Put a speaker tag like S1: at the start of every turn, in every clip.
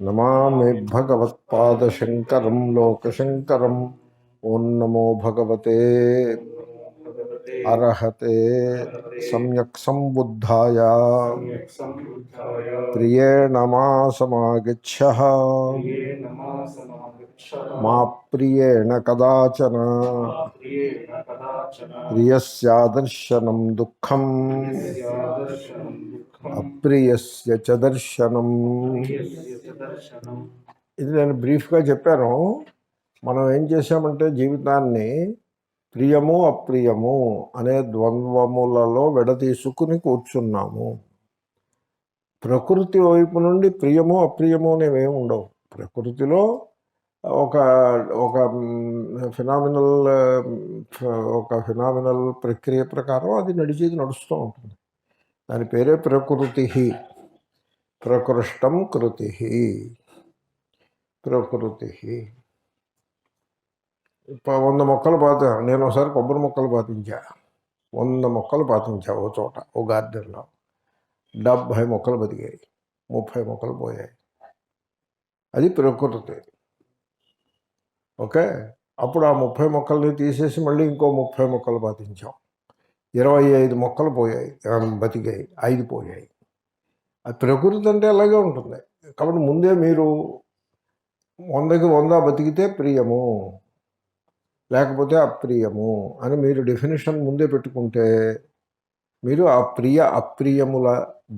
S1: నమామి భగవత్పాదశంకరం లోకశంకరం. ఓం నమో భగవతే అర్హతే సమ్యక్ సంబుద్ధాయ ప్రియేణ మా సమాగచ్చః మా ప్రియేణ కదాచన ప్రియస్యాదర్శనం దుఃఖం అప్రియస్య చ దర్శనం. ఇది నేను బ్రీఫ్గా చెప్పాను. మనం ఏం చేశామంటే జీవితాన్ని ప్రియము అప్రియము అనే ద్వంద్వములలో విడదీసుకుని కూర్చున్నాము. ప్రకృతి వైపు నుండి ప్రియము అప్రియము అనేవి ఉండవు. ప్రకృతిలో ఒక ఒక ఫినామినల్ ప్రక్రియ ప్రకారం అది నడుస్తూ ఉంటుంది. దాని పేరే ప్రకృతి. ప్రకృష్టం కృతి ప్రకృతి. 100 మొక్కలు నేను ఒకసారి కొబ్బరి మొక్కలు పాతించా. 100 మొక్కలు పాతించా ఓ చోట, ఓ గార్డెన్లో. 70 మొక్కలు బతికాయి, 30 మొక్కలు పోయాయి. అది ప్రకృతి. ఓకే. అప్పుడు ఆ 30 మొక్కల్ని తీసేసి మళ్ళీ ఇంకో 30 మొక్కలు పాతించాం. 25 మొక్కలు పోయాయి, బతికాయి, 5 పోయాయి. అది ప్రకృతి అంటే అలాగే ఉంటుంది. కాబట్టి ముందే మీరు 100కి 100 బతికితే ప్రియము, లేకపోతే అప్రియము అని మీరు డెఫినేషన్ ముందే పెట్టుకుంటే మీరు ఆ ప్రియ అప్రియముల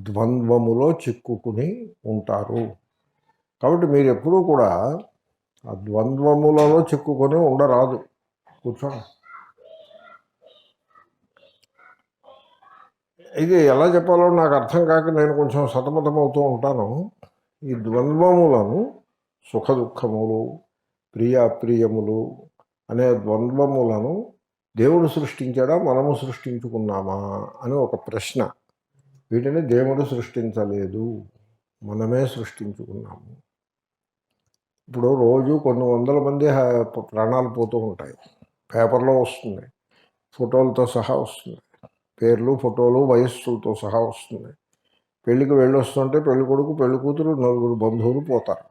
S1: ద్వంద్వములో చిక్కుకుని ఉంటారు. కాబట్టి మీరు ఎప్పుడూ కూడా ఆ ద్వంద్వములలో చిక్కుకొని ఉండరాదు. కూర్చోండి. ఇది ఎలా చెప్పాలో నాకు అర్థం కాక నేను కొంచెం సతమతమవుతూ ఉంటాను. ఈ ద్వంద్వములను, సుఖ దుఃఖములు, ప్రియ అప్రియములు అనే ద్వంద్వములను దేవుడు సృష్టించాడా, మనము సృష్టించుకున్నామా అని ఒక ప్రశ్న. వీటిని దేవుడు సృష్టించలేదు, మనమే సృష్టించుకున్నాము. ఇప్పుడు రోజు కొన్ని వందల మంది ప్రాణాలు పోతూ ఉంటాయి. పేపర్లో వస్తుంది, ఫోటోలతో సహా వస్తుంది. పేర్లు, ఫోటోలు, వయస్సులతో సహా వస్తుంది. పెళ్ళికి వెళ్ళొస్తుంటే పెళ్ళి కొడుకు, పెళ్ళి కూతురు, 4 బంధువులు పోతారు.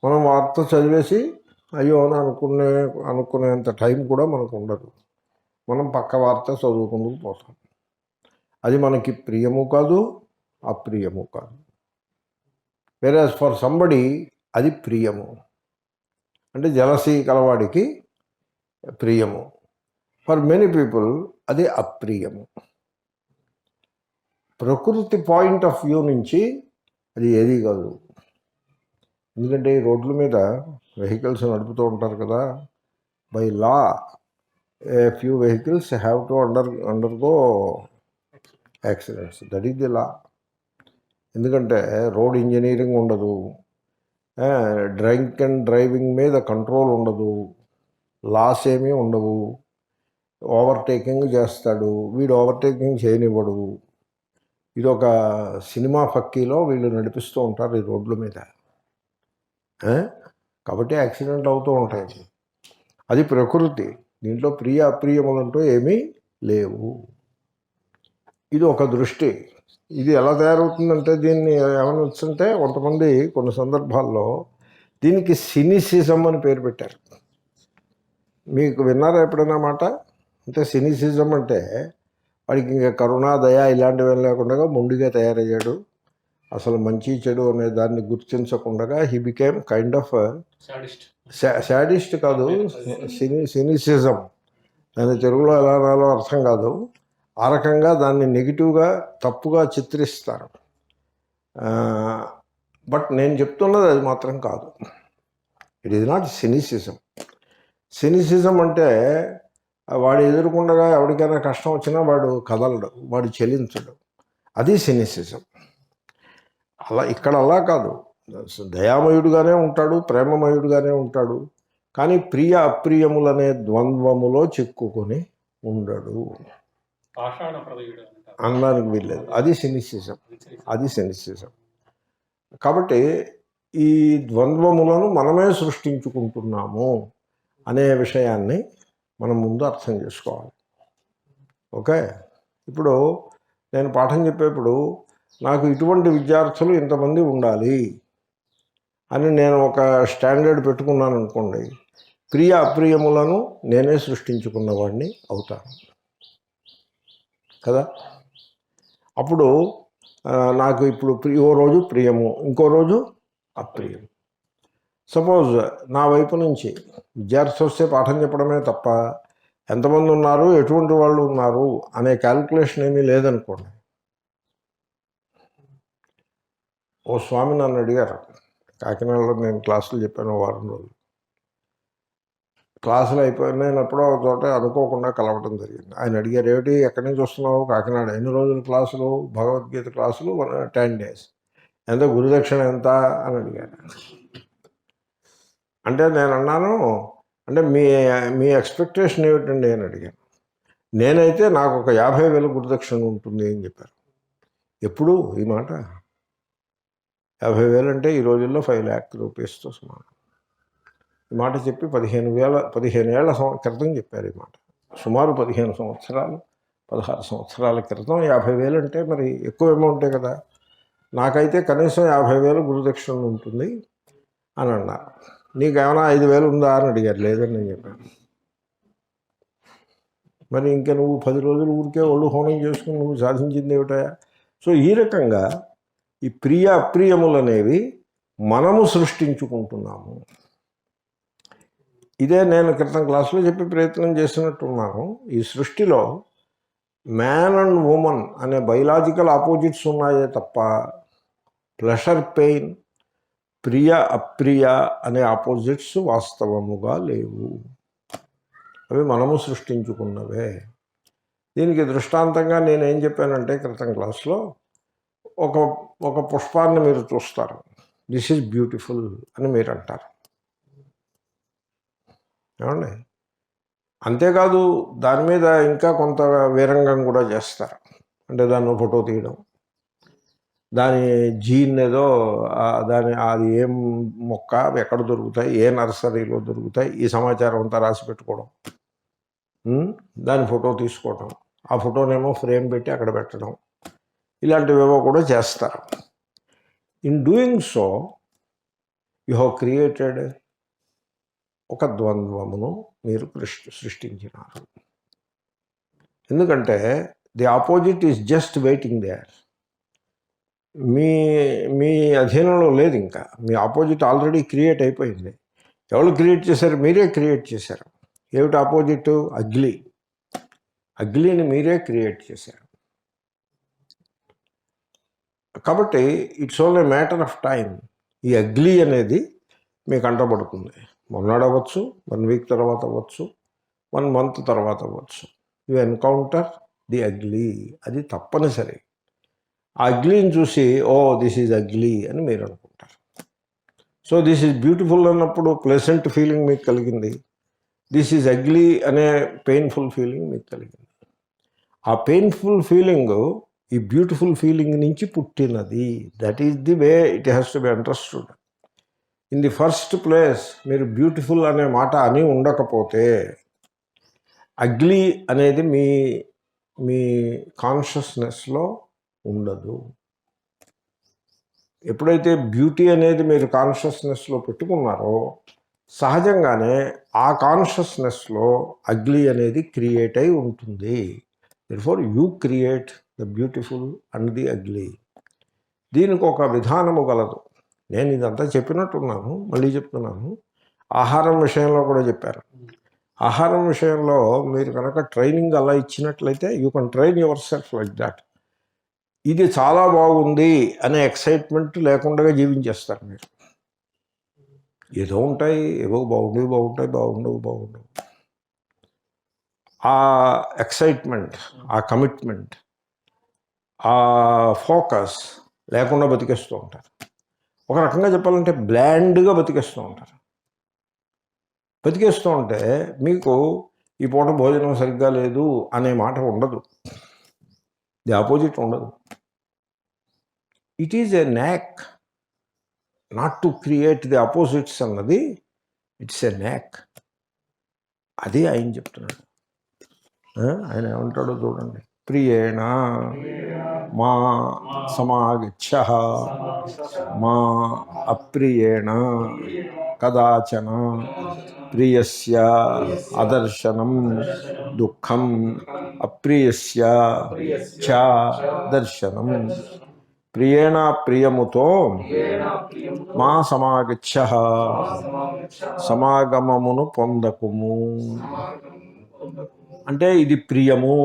S1: మనం వార్త చదివేసి అయ్యో అని అనుకునేంత టైం కూడా మనకు ఉండదు. మనం పక్క వార్త చదువుకుందుకు పోతాం. అది మనకి ప్రియము కాదు, అప్రియము కాదు. వేరేస్ ఫర్ సంబడి అది ప్రియము. అంటే జలసీ కలవాడికి ప్రియము. ఫర్ మెనీ పీపుల్ అది అప్రియము. ప్రకృతి పాయింట్ ఆఫ్ వ్యూ నుంచి అది ఏది కాదు. ఎందుకంటే ఈ రోడ్ల మీద వెహికల్స్ నడుపుతూ ఉంటారు కదా. By law a few vehicles have to undergo accidents. That is the law. ఎందుకంటే రోడ్ ఇంజనీరింగ్ ఉండదు, డ్రింక్ అండ్ డ్రైవింగ్ మీద కంట్రోల్ ఉండదు, లాస్ ఏమీ ఉండవు. ఓవర్టేకింగ్ చేస్తాడు, వీడు ఓవర్టేకింగ్ చేయనివ్వడు. ఇది ఒక సినిమా ఫక్కీలో వీళ్ళు నడిపిస్తూ ఉంటారు ఈ రోడ్ల మీద. కాబట్టి యాక్సిడెంట్ అవుతూ ఉంటాయి. అది ప్రకృతి. దీంట్లో ప్రియ అప్రియములంటూ ఏమీ లేవు. ఇది ఒక దృష్టి. ఇది ఎలా తయారవుతుందంటే దీన్ని ఏమనొచ్చంటే కొంతమంది కొన్ని సందర్భాల్లో దీనికి సినిసిజం అని పేరు పెట్టారు. మీకు విన్నారా ఎప్పుడైనా మాట? అంటే సినిసిజం అంటే వాడికి ఇంకా కరుణ, దయ ఇలాంటివి లేకుండా మొండిగా తయారయ్యాడు. అసలు మంచి చెడు అనే దాన్ని గుర్తించకుండా he became kind of sadist కాదు, సినిసిజం. దాని తెలుగులో ఎలా అనాలో అర్థం కాదు. ఆ రకంగా దాన్ని నెగిటివ్గా, తప్పుగా చిత్రిస్తారు. బట్ నేను చెప్తున్నది అది మాత్రం కాదు. It is not cynicism. Cynicism అంటే వాడు ఎదుర్కొండగా ఎవరికైనా కష్టం వచ్చినా వాడు కదలడు, వాడు చెలించడు. అది సినిసిజం. ఇక్కడ అలా కాదు. దయామయుడుగానే ఉంటాడు, ప్రేమమయుడుగానే ఉంటాడు. కానీ ప్రియ అప్రియములనే ద్వంద్వములో చిక్కుకొని ఉండడు అనడానికి వీల్లేదు. అది సినిసిజం. కాబట్టి ఈ ద్వంద్వములను మనమే సృష్టించుకుంటున్నాము అనే విషయాన్ని మనం ముందు అర్థం చేసుకోవాలి. ఓకే. ఇప్పుడు నేను పాఠం చెప్పేప్పుడు నాకు ఇటువంటి విద్యార్థులు ఇంతమంది ఉండాలి అని నేను ఒక స్టాండర్డ్ పెట్టుకున్నాను అనుకోండి, ప్రియ అప్రియములను నేనే సృష్టించుకున్నవాడిని అవుతాను కదా. అప్పుడు నాకు ఇప్పుడు ఓ రోజు ప్రియము, ఇంకో రోజు అప్రియం. సపోజ్ నా వైపు నుంచి విద్యార్థి వస్తే పాఠం చెప్పడమే తప్ప ఎంతమంది ఉన్నారు, ఎటువంటి వాళ్ళు ఉన్నారు అనే క్యాల్కులేషన్ ఏమీ లేదనుకోండి. ఓ స్వామి నన్ను అడిగారు, కాకినాడలో నేను క్లాసులు చెప్పాను వారం రోజులు. క్లాసులు అయిపోయినప్పుడు ఒక చోట అనుకోకుండా కలవటం జరిగింది. ఆయన అడిగారు, ఏమిటి ఎక్కడి నుంచి వస్తున్నావు? కాకినాడ. ఎన్ని రోజులు క్లాసులు? భగవద్గీత క్లాసులు 10 days. ఎంత గురుదక్షిణ ఎంత అని అడిగారు. అంటే నేను అన్నాను, అంటే మీ మీ ఎక్స్పెక్టేషన్ ఏమిటండి అని అడిగాను. నేనైతే నాకు ఒక 50,000 గురుదక్షిణ ఉంటుంది అని చెప్పారు. ఎప్పుడు ఈ మాట? 50,000 అంటే ఈ రోజుల్లో 5 lakh రూపీస్తో సమానం. ఈ మాట చెప్పి 15 ఏళ్ల క్రితం చెప్పారు ఈ మాట. సుమారు 15 సంవత్సరాలు 16 సంవత్సరాల క్రితం 50,000 అంటే మరి ఎక్కువ అమౌంటే కదా. నాకైతే కనీసం 50,000 గురుదక్షిణ ఉంటుంది అని అన్నారు. నీకేమైనా 5,000 ఉందా అని అడిగారు. లేదని నేను చెప్పాను. మరి ఇంకా నువ్వు 10 రోజులు ఊరికే ఒళ్ళు హోనం చేసుకుని నువ్వు సాధించింది ఏమిటా? సో ఈ రకంగా ఈ ప్రియ అప్రియములు అనేవి మనము సృష్టించుకుంటున్నాము. ఇదే నేను క్రితం క్లాసులో చెప్పి ప్రయత్నం చేసినట్టున్నాను. ఈ సృష్టిలో మ్యాన్ అండ్ ఉమెన్ అనే బయలాజికల్ ఆపోజిట్స్ ఉన్నాయే తప్ప ప్లెషర్ పెయిన్, ప్రియ అప్రియ అనే ఆపోజిట్స్ వాస్తవముగా లేవు. అవి మనము సృష్టించుకున్నవే. దీనికి దృష్టాంతంగా నేనేం చెప్పానంటే క్రితం క్లాస్లో ఒక పుష్పాన్ని మీరు చూస్తారు, దిస్ ఈజ్ బ్యూటిఫుల్ అని మీరు అంటారు, ఏమండి? అంతేకాదు దాని మీద ఇంకా కొంత వీరంగం కూడా చేస్తారు. అంటే దాన్ని ఫోటో తీయడం, దాని జీన్ ఏదో దాని అది ఏం మొక్క, ఎక్కడ దొరుకుతాయి, ఏ నర్సరీలో దొరుకుతాయి, ఈ సమాచారం అంతా రాసి పెట్టుకోవడం, దాని ఫోటో తీసుకోవడం, ఆ ఫోటోనేమో ఫ్రేమ్ పెట్టి అక్కడ పెట్టడం, ఇలాంటివేవో కూడా చేస్తారు. In doing so you have created ఒక ద్వంద్వమును మీరు సృష్టించినారు. ఎందుకంటే the opposite is just waiting there. మీ అధీనంలో లేదు. ఇంకా మీ ఆపోజిట్ ఆల్రెడీ క్రియేట్ అయిపోయింది. ఎవరు క్రియేట్ చేశారు? మీరే క్రియేట్ చేశారు. ఏమిటి ఆపోజిట్? అగ్లీ. అగ్లీని మీరే క్రియేట్ చేశారు. కాబట్టి it's only matter of time. ఈ అగ్లీ అనేది మీకు అంటబడుతుంది. మొన్నడు అవ్వచ్చు, 1 week తర్వాత అవ్వచ్చు, 1 month తర్వాత అవ్వచ్చు. You encounter the ugly. అది తప్పనిసరి. ఆ అగ్లీని చూసి ఓ దిస్ ఈజ్ అగ్లీ అని మీరు అనుకుంటారు. సో దిస్ ఈజ్ బ్యూటిఫుల్ అన్నప్పుడు ప్లెజెంట్ ఫీలింగ్ మీకు కలిగింది. దిస్ ఈజ్ అగ్లీ అనే పెయిన్ఫుల్ ఫీలింగ్ మీకు కలిగింది. ఆ పెయిన్ఫుల్ ఫీలింగ్ ఈ బ్యూటిఫుల్ ఫీలింగ్ నుంచి పుట్టినది. That is the way it has to be understood. In the first place మీరు బ్యూటిఫుల్ అనే మాట అని ఉండకపోతే అగ్లీ అనేది మీ కాన్షియస్నెస్లో ఉండదు. ఎప్పుడైతే బ్యూటీ అనేది మీరు కాన్షియస్నెస్లో పెట్టుకున్నారో సహజంగానే ఆ కాన్షియస్నెస్లో అగ్లీ అనేది క్రియేట్ అయి ఉంటుంది. therefore you create the beautiful and the ugly. దీనికి ఒక విధానము గలదు. నేను ఇదంతా చెప్పినట్టున్నాను, మళ్ళీ చెప్తున్నాను. ఆహారం విషయంలో కూడా చెప్పారు. ఆహారం విషయంలో మీరు కనుక ట్రైనింగ్ అలా ఇచ్చినట్లయితే you can train your self like that. ఇది చాలా బాగుంది అనే ఎక్సైట్మెంట్ లేకుండా జీవించేస్తారు మీరు. ఏదో ఉంటాయి, ఏవో బాగుండవు. ఆ ఎక్సైట్మెంట్, ఆ కమిట్మెంట్, ఆ ఫోకస్ లేకుండా బతికేస్తూ ఉంటారు. ఒక రకంగా చెప్పాలంటే బ్లాండ్గా బతికేస్తూ ఉంటారు. బతికేస్తూ ఉంటే మీకు ఈ పూట భోజనం సరిగ్గా లేదు అనే మాట ఉండదు. ది ఆపోజిట్ ఉండదు. It is a knack not to create the opposites అన్నది. It's a knack. అది ఆయన చెప్తున్నాడు. ఆయన ఏమంటాడో చూడండి. ప్రియేణ మా సమాగచ్చ మా అప్రియేణ కదాచన ప్రియస్య అదర్శనం దుఃఖం అప్రియస్య చ దర్శనం. ప్రియేణ ప్రియముతో మా సమాగచ్చ సమాగమమును పొందకుము. అంటే ఇది ప్రియము,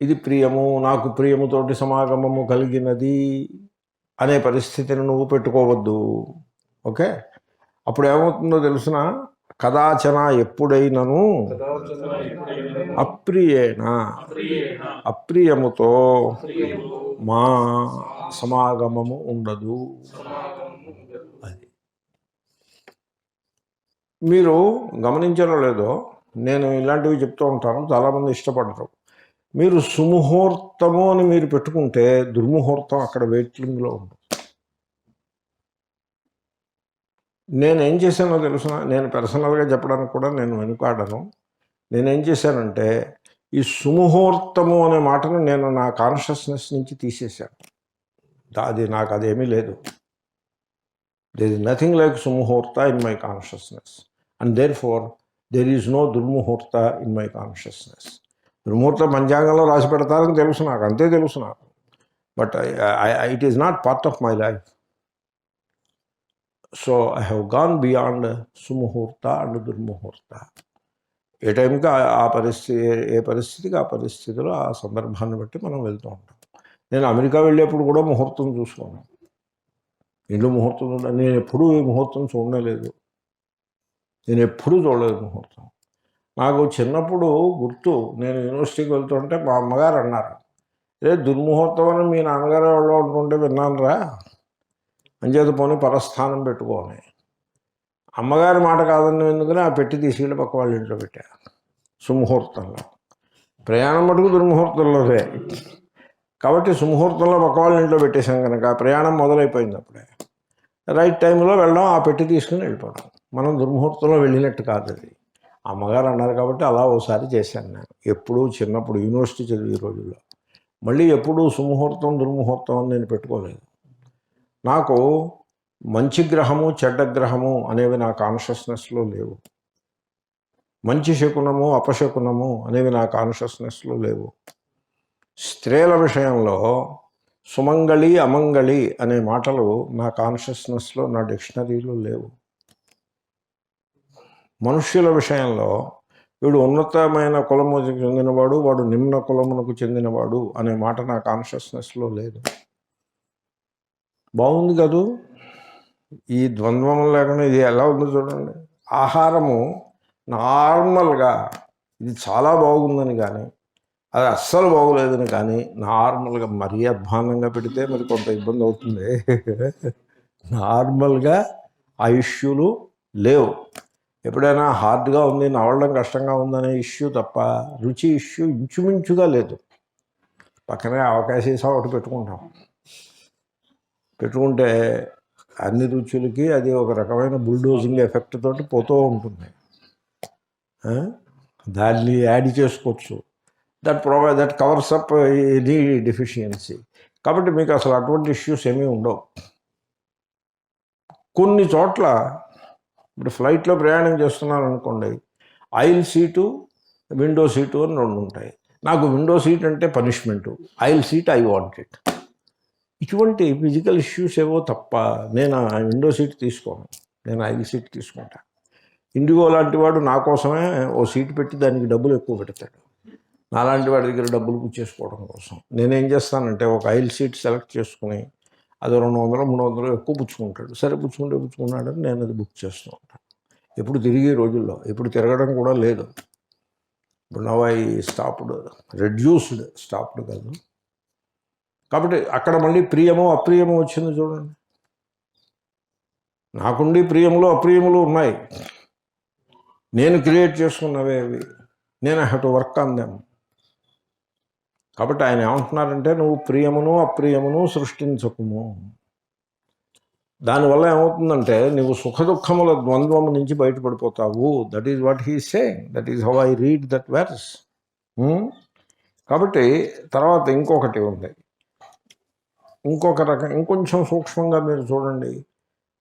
S1: ఇది ప్రియము, నాకు ప్రియముతోటి సమాగమము కలిగినది అనే పరిస్థితిని నువ్వు పెట్టుకోవద్దు. ఓకే, అప్పుడు ఏమవుతుందో తెలుసిన, కదాచన ఎప్పుడైనను అప్రియేణ అప్రియముతో మా సమాగమము ఉండదు. అది మీరు గమనించారో లేదో, నేను ఇలాంటివి చెప్తూ ఉంటాను, చాలామంది ఇష్టపడరు. మీరు సుముహూర్తము అని మీరు పెట్టుకుంటే దుర్ముహూర్తం అక్కడ వెయిటింగ్లో ఉంటుంది. నేనేం చేశానో తెలుసిన, నేను పర్సనల్గా చెప్పడానికి కూడా నేను వెనుకాడను. నేనేం చేశానంటే ఈ సుముహూర్తము అనే మాటను నేను నా కాన్షియస్నెస్ నుంచి తీసేశాను. అది నాకు అదేమీ లేదు. There is nothing like sumuhurta in my consciousness, and therefore there is no durmuhurta in my consciousness. దుర్ముహూర్త పంచాంగంలో రాసి పెడతారని తెలుసు నాకు, అంతే తెలుసు నాకు. But it is not part of my life. So I have gone beyond sumuhurta and durmuhurta. ఏ టైంకి ఆ పరిస్థితి, ఏ పరిస్థితికి ఆ పరిస్థితిలో ఆ సందర్భాన్ని బట్టి మనం వెళ్తూ ఉంటాం. నేను అమెరికా వెళ్ళేప్పుడు కూడా ముహూర్తం చూసుకోను. ఇంట్లో ముహూర్తం నేను ఎప్పుడూ ఈ ముహూర్తం చూడలేదు. నేను ఎప్పుడూ చూడలేదు ముహూర్తం. నాకు చిన్నప్పుడు గుర్తు, నేను యూనివర్సిటీకి వెళ్తుంటే మా అమ్మగారు అన్నారు, రే దుర్ముహూర్తం అని మీ నాన్నగారు వాళ్ళు అనుకుంటే విన్నాను రా, అంచేత పోనీ పరస్థానం పెట్టుకోని. అమ్మగారి మాట కాదని ఎందుకని ఆ పెట్టి తీసుకెళ్ళి పక్క వాళ్ళ ఇంట్లో పెట్టా. సుముహూర్తంలో ప్రయాణం మటుకు దుర్ముహూర్తంలోనే, కాబట్టి సుముహూర్తంలో పక్క వాళ్ళ ఇంట్లో పెట్టేశాం కనుక ప్రయాణం మొదలైపోయింది. అప్పుడే రైట్ టైంలో వెళ్ళడం, ఆ పెట్టి తీసుకుని వెళ్ళిపోవడం. మనం దుర్ముహూర్తంలో వెళ్ళినట్టు కాదు. అది అమ్మగారు అన్నారు కాబట్టి అలా ఓసారి చేశాను నేను. ఎప్పుడూ చిన్నప్పుడు యూనివర్సిటీ చదివే రోజుల్లో. మళ్ళీ ఎప్పుడూ సుముహూర్తం దుర్ముహూర్తం అని నేను పెట్టుకోలేదు. నాకు మంచి గ్రహము చెడ్డ గ్రహము అనేవి నా కాన్షియస్నెస్లో లేవు. మంచి శకునము అపశకునము అనేవి నా కాన్షియస్నెస్లో లేవు. స్త్రీల విషయంలో సుమంగళి అమంగళి అనే మాటలు నా కాన్షియస్నెస్లో, నా డిక్షనరీలో లేవు. మనుష్యుల విషయంలో వీడు ఉన్నతమైన కులముకు చెందినవాడు, వాడు నిమ్న కులమునకు చెందినవాడు అనే మాట నా కాన్షియస్నెస్లో లేదు. బాగుంది కదూ ఈ ద్వంద్వం లేకుండా? ఇది ఎలా ఉందో చూడండి. ఆహారము నార్మల్గా ఇది చాలా బాగుందని కానీ, అది అస్సలు బాగోలేదని కానీ, నార్మల్గా మరీ అధ్వానంగా పెడితే మరి కొంత ఇబ్బంది అవుతుంది. నార్మల్గా ఆ ఇష్యూలు లేవు. ఎప్పుడైనా హార్డ్గా ఉంది, నవలడం కష్టంగా ఉందనే ఇష్యూ తప్ప రుచి ఇష్యూ ఇంచుమించుగా లేదు. పక్కనే అవకాశం ఒకటి పెట్టుకుంటే అన్ని రుచులకి అది ఒక రకమైన బుల్డోజింగ్ ఎఫెక్ట్ తోటి పోతూ ఉంటుంది. దాన్ని యాడ్ చేసుకోవచ్చు. That covers up any deficiency. కాబట్టి మీకు అసలు అటువంటి ఇష్యూస్ ఏమీ ఉండవు. కొన్ని చోట్ల ఇప్పుడు ఫ్లైట్లో ప్రయాణం చేస్తున్నాను అనుకోండి, ఐల్ సీటు విండో సీటు అని రెండు ఉంటాయి. నాకు విండో సీట్ అంటే punishment, aisle seat I want it. ఇటువంటి ఫిజికల్ ఇష్యూస్ ఏవో తప్ప నేను ఆ విండో సీట్ తీసుకోను, నేను ఐల్ సీట్ తీసుకుంటా. ఇండిగో లాంటి వాడు నా కోసమే ఓ సీట్ పెట్టి దానికి డబ్బులు ఎక్కువ పెడతాడు. నాలాంటి వాడి దగ్గర డబ్బులు పుచ్చేసుకోవడం కోసం నేనేం చేస్తానంటే ఒక ఐల్ సీట్ సెలెక్ట్ చేసుకుని అది 200 300 ఎక్కువ పుచ్చుకుంటాడు. సరే పుచ్చుకున్నాడని నేను అది బుక్ చేస్తూ ఉంటాను. ఎప్పుడు తిరిగే రోజుల్లో, ఇప్పుడు తిరగడం కూడా లేదు. ఇప్పుడు నవ్ ఐ స్టాప్డ్, స్టాప్డ్ కాదు. కాబట్టి అక్కడ మళ్ళీ ప్రియము అప్రియము వచ్చింది చూడండి. నాకుండి ప్రియములు అప్రియములు ఉన్నాయి, నేను క్రియేట్ చేసుకున్నవే అవి. నేను I have to work on them. కాబట్టి ఆయన ఏమంటున్నారంటే, నువ్వు ప్రియమును అప్రియమును సృష్టించకుము. దానివల్ల ఏమవుతుందంటే నువ్వు సుఖ దుఃఖముల ద్వంద్వము నుంచి బయటపడిపోతావు. That is what he saying. That is how I read that verse. కాబట్టి తర్వాత ఇంకొకటి ఉంది, ఇంకొక రకం, ఇంకొంచెం సూక్ష్మంగా మీరు చూడండి.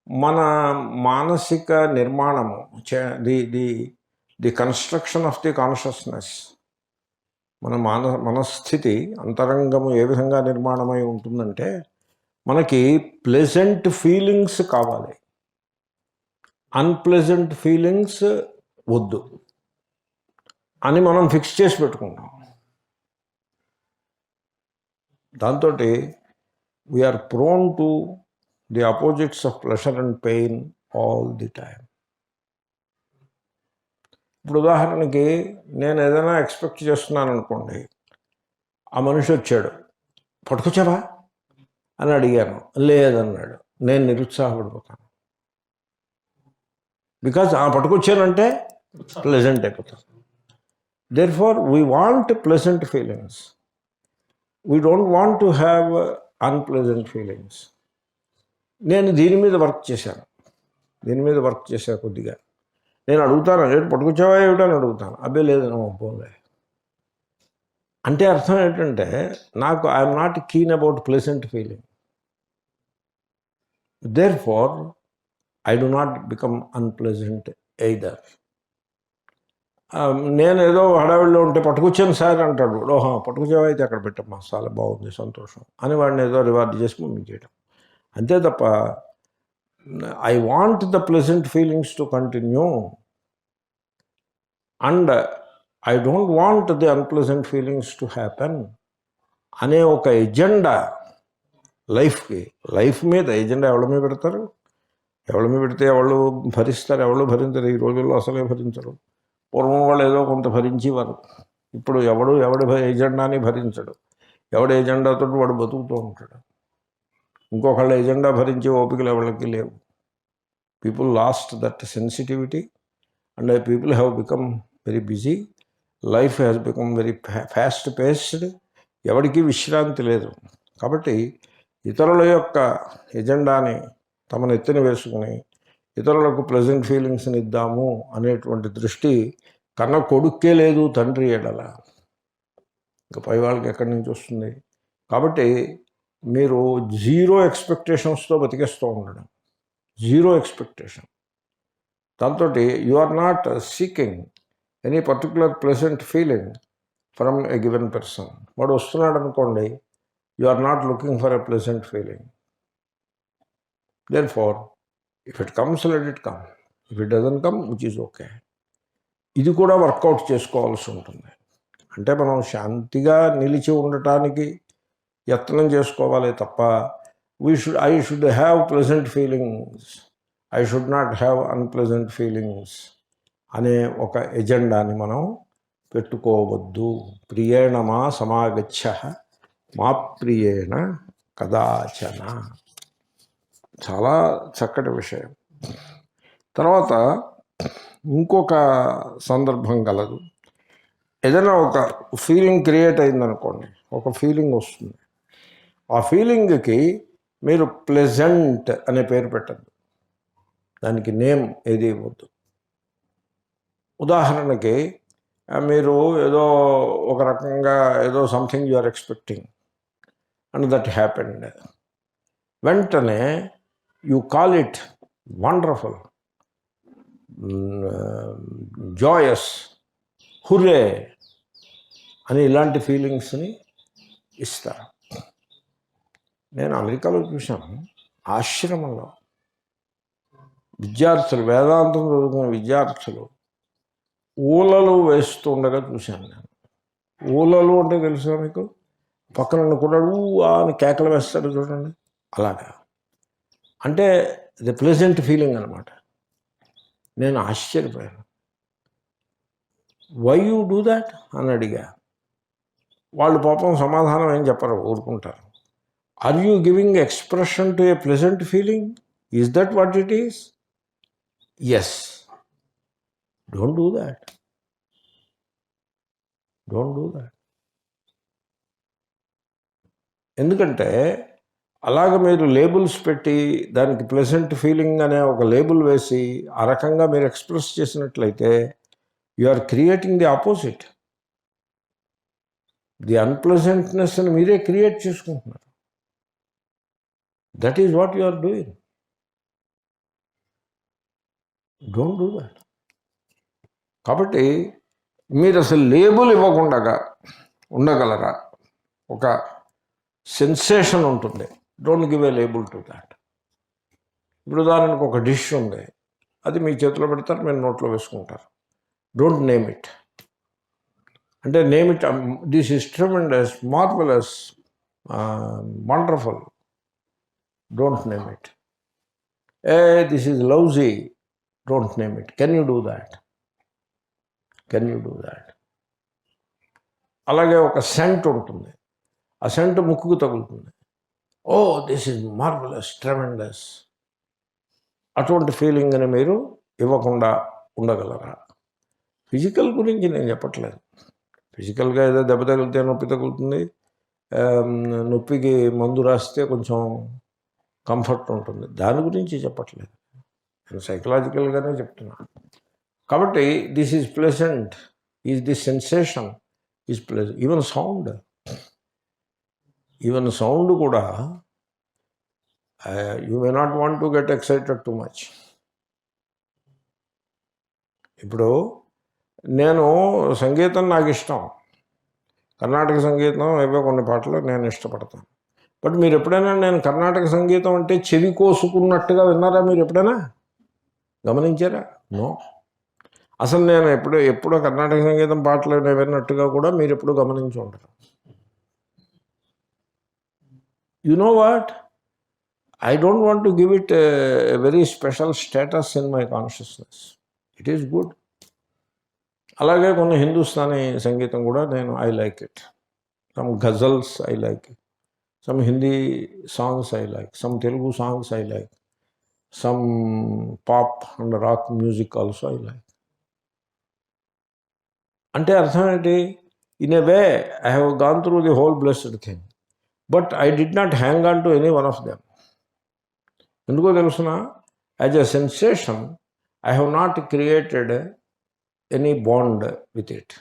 S1: మన మానసిక నిర్మాణము, the the the construction of the consciousness, మన మనస్థితి అంతరంగము ఏ విధంగా నిర్మాణమై ఉంటుందంటే, మనకి ప్లెజెంట్ ఫీలింగ్స్ కావాలి, అన్ప్లెజెంట్ ఫీలింగ్స్ వద్దు అని మనం ఫిక్స్ చేసి పెట్టుకుంటాం. దాంతో we're prone to the opposites of pleasure and pain all the time. ఇప్పుడు ఉదాహరణకి నేను ఏదైనా ఎక్స్పెక్ట్ చేస్తున్నాను అనుకోండి, ఆ మనిషి వచ్చాడు, పట్టుకొచ్చావా అని అడిగాను, లేదన్నాడు, నేను నిరుత్సాహపడిపోతాను. బికాజ్ పట్టుకొచ్చానంటే ప్లెజెంట్ అయిపోతాను. Therefore we want pleasant feelings, we don't want to have unpleasant feelings. నేను దీని మీద వర్క్ చేశాను కొద్దిగా. నేను అడుగుతాను, ఏంటి పట్టుకొచ్చావా ఏమిటని అడుగుతాను, అబ్బే లేదు పోలే అంటే అర్థం ఏంటంటే, నాకు I'm not keen about pleasant feeling, therefore I do not become unpleasant either. నేను ఏదో హడావిడిలో ఉంటే పట్టుకొచ్చాను సార్ అంటాడు, ఓహో పట్టుకొచ్చావా అయితే అక్కడ పెట్టమ్మా, చాలా బాగుంది, సంతోషం అని వాడిని ఏదో రివార్డ్ చేసి పంపించేయడం, అంతే తప్ప I want the pleasant feelings to continue and I don't want the unpleasant feelings to happen అనే ఒక ఎజెండా లైఫ్కి. లైఫ్ మీద ఎజెండా ఎవరి మీద పెడతారు? ఎవరి మీద పెడితే ఎవరు భరిస్తారు? ఎవరు భరించరు ఈ రోజుల్లో, అసలే భరించరు. పూర్వం వాళ్ళు ఏదో కొంత భరించేవారు, ఇప్పుడు ఎవడి ఎజెండాని భరించడు. ఎవడి ఎజెండాతో వాడు బతుకుతూ ఉంటాడు. ఇంకొకళ్ళ ఎజెండా భరించే ఓపికలు ఎవరికి లేవు. People last that sensitivity and people have become very busy. Life has become very fast paced. ఎవరికి విశ్రాంతి లేదు. కాబట్టి ఇతరుల యొక్క ఎజెండాని తమను ఎత్తున వేసుకుని ఇతరులకు ప్లెజెంట్ ఫీలింగ్స్ని ఇద్దాము అనేటువంటి దృష్టి కన్న కొడుక్కే లేదు, తండ్రి ఎడల. ఇంకా పై వాళ్ళకి ఎక్కడి నుంచి వస్తుంది? కాబట్టి మీరు జీరో ఎక్స్పెక్టేషన్స్తో బతికేస్తూ ఉండడం, జీరో ఎక్స్పెక్టేషన్. దాంతో you are not seeking any particular pleasant feeling from a given person. వాడు వస్తున్నాడు అనుకోండి, you are not looking for a pleasant feeling. Therefore if it comes let it come, if it doesn't come which is okay. ఇది కూడా work out చేసుకోవాల్సి ఉంటుంది. అంటే మనం శాంతిగా నిలిచి ఉండటానికి యత్నం చేసుకోవాలి తప్ప I should have pleasant feelings, I should not have unpleasant feelings అనే ఒక ఎజెండాని మనం పెట్టుకోవద్దు. ప్రియేణ మా సమాగచ్చ మా ప్రియేణ కదాచన. చాలా చక్కటి విషయం. తర్వాత ఇంకొక సందర్భం కలదు. ఏదైనా ఒక ఫీలింగ్ క్రియేట్ అయిందనుకోండి, ఒక ఫీలింగ్ వస్తుంది. ఆ ఫీలింగ్కి మీరు ప్లెజెంట్ అనే పేరు పెట్టద్దు, దానికి నేమ్ ఏది ఇవ్వద్దు. ఉదాహరణకి మీరు ఏదో ఒక రకంగా ఏదో something you are expecting and that happened. వెంటనే you call it wonderful, joyous, hurray అని ఇలాంటి ఫీలింగ్స్ని ఇస్తారు. నేను అమెరికాలో చూశాను, ఆశ్రమంలో విద్యార్థులు, వేదాంతం చదువుకున్న విద్యార్థులు ఊలలు వేస్తుండగా చూశాను నేను. ఊలలు అంటే తెలుసా మీకు? పక్కన కూడా అని కేకలు వేస్తారు చూడండి, అలాగా. అంటే ది ప్లెజెంట్ ఫీలింగ్ అనమాట. నేను ఆశ్చర్యపోయాను. వై యూ డూ దాట్ అని అడిగా. వాళ్ళు పాపం సమాధానం ఏం చెప్పరు, ఊరుకుంటారు. Are you giving expression to a pleasant feeling? Is that what it is? Yes. Don't do that, don't do that. ఎందుకంటే అలాగ మీరు లేబుల్స్ పెట్టి దానికి ప్లెజెంట్ ఫీలింగ్ అనే ఒక లేబుల్ వేసి ఆ రకంగా మీరు ఎక్స్ప్రెస్ చేసినట్లయితే you are creating the opposite. The అన్ప్లెజెంట్నెస్ని మీరే క్రియేట్ చేసుకుంటున్నారు. That is what you are doing. Don't do that. కాబట్టి మీరు అసలు లేబుల్ ఇవ్వకుండా ఉండగలరా? ఒక సెన్సేషన్ ఉంటుంది. Don't give a label to that. ఇప్పుడు ఉదాహరణకు ఒక డిష్ ఉంది, అది మీ చేతిలో పెడతారు, మీరు నోట్లో వేసుకుంటారు. Don't name it. అంటే name it, this is tremendous, marvellous, wonderful. Don't name it. This is lousy. Don't name it. Can you do that? Can you do that? అలాగే ఒక సెంట్ ఉంటుంది, ఆ సెంట్ ముక్కుకు తగులుతుంది. Oh this is marvellous, tremendous. అటువంటి ఫీలింగ్ని మీరు ఇవ్వకుండా ఉండగలరా? ఫిజికల్ గురించి నేను చెప్పట్లేదు. ఫిజికల్గా ఏదో దెబ్బ తగిలితే నొప్పి తగులుతుంది, నొప్పికి మందు రాస్తే కొంచెం కంఫర్ట్ ఉంటుంది, దాని గురించి చెప్పట్లేదు. నేను సైకలాజికల్గానే చెప్తున్నాను. కాబట్టి this is pleasant, is this sensation is pleasant. Even sound కూడా you may not want to get excited too much. ఇప్పుడు నేను సంగీతం నాకు ఇష్టం, కర్ణాటక సంగీతం ఏవో కొన్ని పాటలు నేను ఇష్టపడతాను. బట్ మీరు ఎప్పుడైనా నేను కర్ణాటక సంగీతం అంటే చెవి కోసుకున్నట్టుగా విన్నారా? మీరు ఎప్పుడైనా గమనించారా? నో. అసలు నేను ఎప్పుడో కర్ణాటక సంగీతం పాటలు విన్నట్టుగా కూడా మీరు ఎప్పుడు గమనించి ఉంటారు. You know what, I don't want to give it a very special status in my consciousness. It is good. అలాగే కొన్ని హిందుస్థానీ సంగీతం కూడా నేను I like it. Some ghazals I like it, some Hindi songs I like, some Telugu songs I like, some pop and rock music also I like. అంటే అర్థం ఏంటి? In a way I have gone through the whole blessed thing, but I did not hang on to any one of them. ఎందుకో తెలుసిన? As a sensation I have not created any bond with it.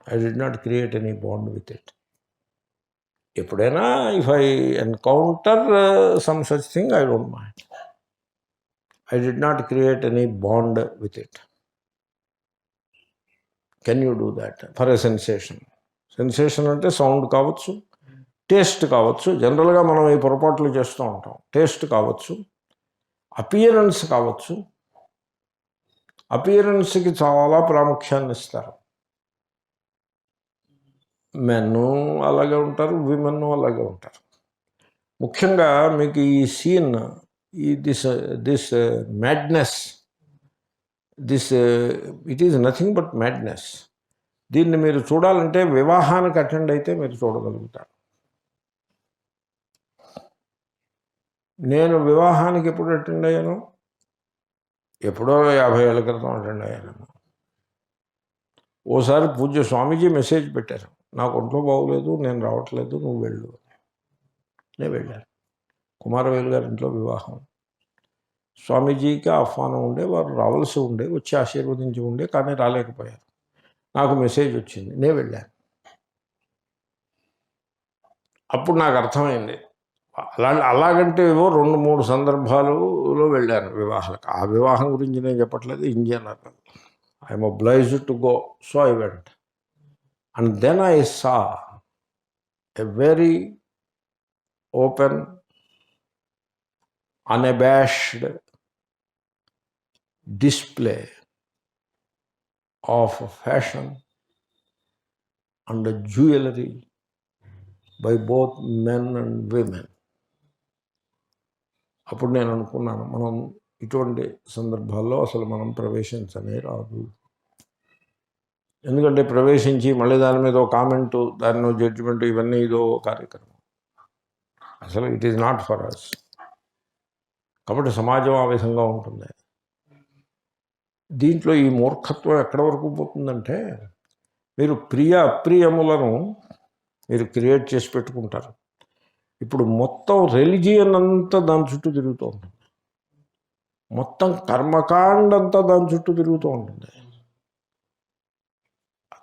S1: I did not create any bond with it. ఎప్పుడైనా if I encounter some such thing, I don't mind. I did not create any bond with it. Can you do that for a sensation? Sensation అంటే sound కావచ్చు, taste కావచ్చు. జనరల్గా మనం ఈ పొరపాట్లు చేస్తూ ఉంటాం. టేస్ట్ కావచ్చు, అపియరెన్స్ కావచ్చు. అపియరెన్స్కి చాలా ప్రాముఖ్యాన్ని ఇస్తారు. మెన్ను అలాగే ఉంటారు, విమెన్ను అలాగే ఉంటారు. ముఖ్యంగా మీకు ఈ సీన్, ఈ this madness, it is nothing but madness. దీన్ని మీరు చూడాలంటే వివాహానికి అటెండ్ అయితే మీరు చూడగలుగుతారు. నేను వివాహానికి ఎప్పుడు అటెండ్ అయ్యాను? ఎప్పుడో 50 ఏళ్ళ క్రితం అటెండ్ అయ్యాను. ఓసారి పూజ్య స్వామీజీ మెసేజ్ పెట్టారు, నాకు ఒంట్లో బాగోలేదు, నేను రావట్లేదు, నువ్వు వెళ్ళు. నేను వెళ్ళాను. కుమారవేలు గారి ఇంట్లో వివాహం. స్వామీజీకి ఆహ్వానం ఉండే, వారు రావాల్సి ఉండే, వచ్చి ఆశీర్వదించి ఉండే, కానీ రాలేకపోయారు. నాకు మెసేజ్ వచ్చింది, నేను వెళ్ళాను. అప్పుడు నాకు అర్థమైంది. అలాగంటే ఏవో 2-3 సందర్భాలలో వెళ్ళాను వివాహాలకు. ఆ వివాహం గురించి నేను చెప్పట్లేదు, ఇండియన్ అర్థం. I'm obliged to go, so I went. And then I saw a very open, unabashed display of fashion and jewelry by both men and women. అప్పుడు నేను అనుకున్నాను, మనం ఇటువంటి సందర్భాల్లో అసలు మనం ప్రవేశించనే రాదు. ఎందుకంటే ప్రవేశించి మళ్ళీ దాని మీద ఒక కామెంటు, దానిలో జడ్జిమెంట్, ఇవన్నీ ఇదో కార్యక్రమం. అసలు it is not for us. కాబట్టి సమాజం ఆ విధంగా ఉంటుంది. దీంట్లో ఈ మూర్ఖత్వం ఎక్కడి వరకు పోతుందంటే, మీరు ప్రియ అప్రియములను మీరు క్రియేట్ చేసి పెట్టుకుంటారు. ఇప్పుడు మొత్తం రిలిజియన్ అంతా దాని చుట్టూ తిరుగుతూ ఉంటుంది, మొత్తం కర్మకాండ అంతా దాని చుట్టూ తిరుగుతూ ఉంటుంది.